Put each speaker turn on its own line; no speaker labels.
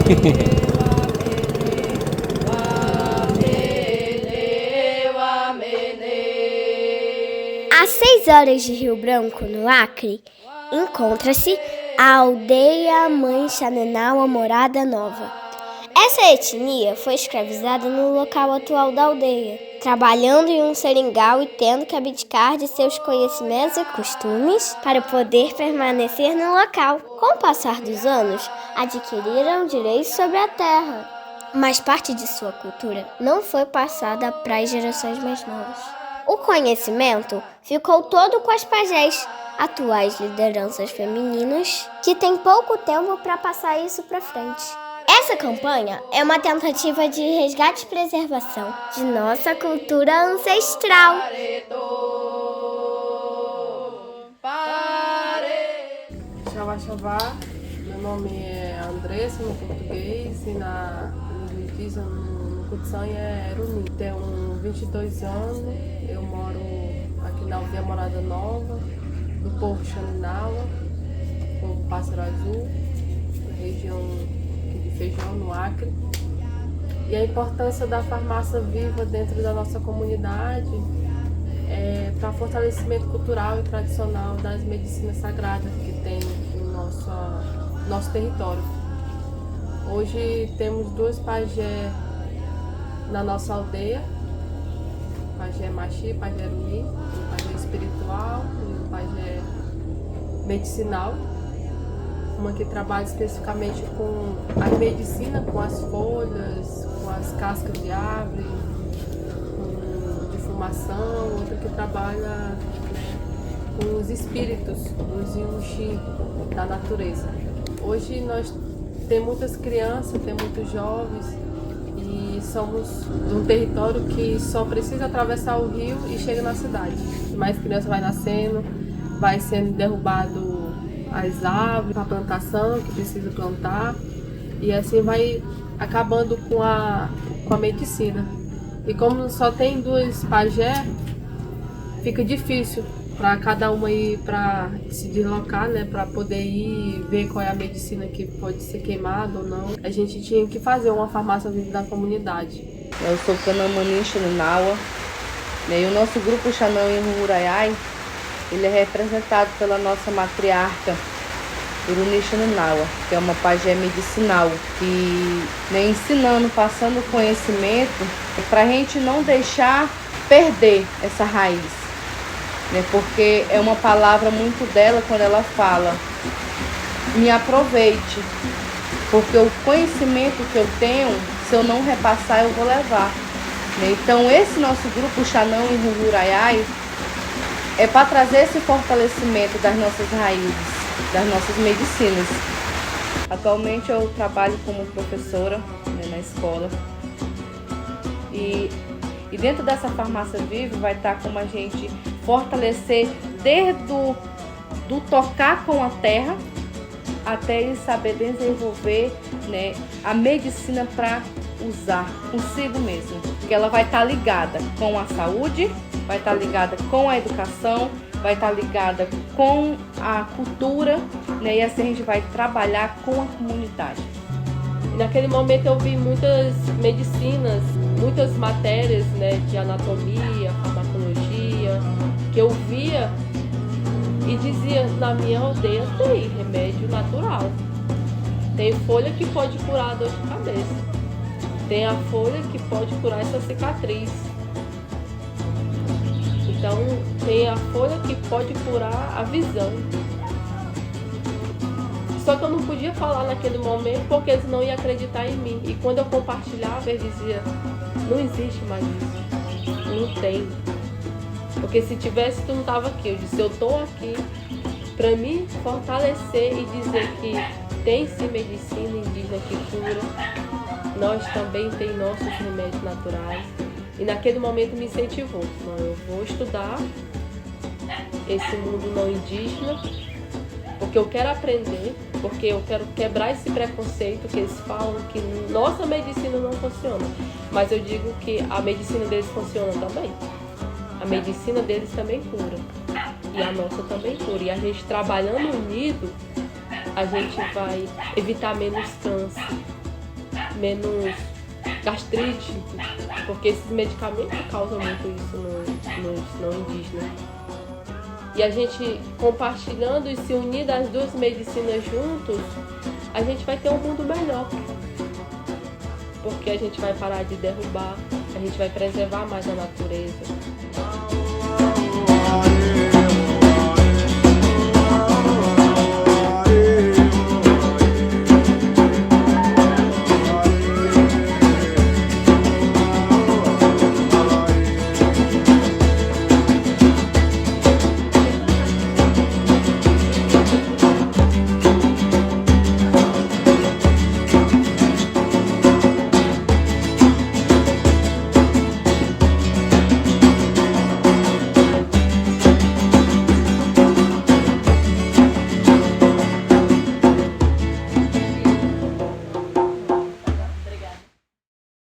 Às 6 horas de Rio Branco, no Acre, encontra-se a aldeia Mãe Xananaua Morada Nova. Essa etnia foi escravizada no local atual da aldeia, trabalhando em um seringal e tendo que abdicar de seus conhecimentos e costumes para poder permanecer no local. Com o passar dos anos, adquiriram direitos sobre a terra, mas parte de sua cultura não foi passada para as gerações mais novas. O conhecimento ficou todo com as pajés, atuais lideranças femininas, que têm pouco tempo para passar isso para frente. Essa campanha é uma tentativa de resgate e preservação de nossa cultura ancestral.
Xavá, xavá. Meu nome é Andressa no português e na indígena no Kutsan é Eruni. Tenho 22 anos, eu moro aqui na aldeia Morada Nova, do povo Xananaua, povo Pássaro Azul, na região de Feijão, no Acre. E a importância da farmácia viva dentro da nossa comunidade é para fortalecimento cultural e tradicional das medicinas sagradas que tem no nosso território. Hoje temos 2 pajé na nossa aldeia, pajé Maxi, pajé Rumi, um pajé espiritual e um pajé medicinal. Uma que trabalha especificamente com a medicina, com as folhas, com as cascas de árvore, com defumação, outra que trabalha com os espíritos, os Yuxi da natureza. Hoje nós temos muitas crianças, temos muitos jovens e somos de um território que só precisa atravessar o rio e chega na cidade. Mais criança vai nascendo, vai sendo derrubado as árvores, a plantação que precisa plantar e assim vai acabando com a medicina. E como só tem 2 pajé, fica difícil para cada uma ir para se deslocar, né, para poder ir ver qual é a medicina que pode ser queimada ou não. A gente tinha que fazer uma farmácia viva da comunidade.
Eu sou Canamani Xananaua, né, e o nosso grupo Xanão em Ruraiai, ele é representado pela nossa matriarca Iruni Xananaua, que é uma pajé medicinal, que vem ensinando, passando conhecimento para a gente não deixar perder essa raiz, né? Porque é uma palavra muito dela quando ela fala: me aproveite, porque o conhecimento que eu tenho, se eu não repassar, eu vou levar. Né? Então esse nosso grupo Xanão em Ruraiai é para trazer esse fortalecimento das nossas raízes, das nossas medicinas. Atualmente eu trabalho como professora, né, na escola. E dentro dessa farmácia viva vai estar como a gente fortalecer desde do tocar com a terra até ele saber desenvolver, né, a medicina para usar consigo mesmo. Porque ela vai estar ligada com a saúde, vai estar ligada com a educação, vai estar ligada com a cultura, né? E assim a gente vai trabalhar com a comunidade.
E naquele momento eu vi muitas medicinas, muitas matérias, né, de anatomia, farmacologia, que eu via e dizia: na minha aldeia tem remédio natural. Tem folha que pode curar a dor de cabeça. Tem a folha que pode curar essa cicatriz. Então, tem a folha que pode curar a visão. Só que eu não podia falar naquele momento porque eles não iam acreditar em mim. E quando eu compartilhava, eles diziam: não existe mais isso. Não tem. Porque se tivesse, tu não estava aqui. Eu disse: eu estou aqui para me fortalecer e dizer que tem sim medicina indígena que cura. Nós também temos nossos remédios naturais. E naquele momento me incentivou: não, eu vou estudar esse mundo não indígena, porque eu quero aprender, porque eu quero quebrar esse preconceito que eles falam que nossa medicina não funciona. Mas eu digo que a medicina deles funciona também. A medicina deles também cura. E a nossa também cura. E a gente trabalhando unido, a gente vai evitar menos câncer, menos gastrite, porque esses medicamentos causam muito isso nos não indígenas. E a gente compartilhando e se unindo as duas medicinas juntos, a gente vai ter um mundo melhor. Porque a gente vai parar de derrubar, a gente vai preservar mais a natureza.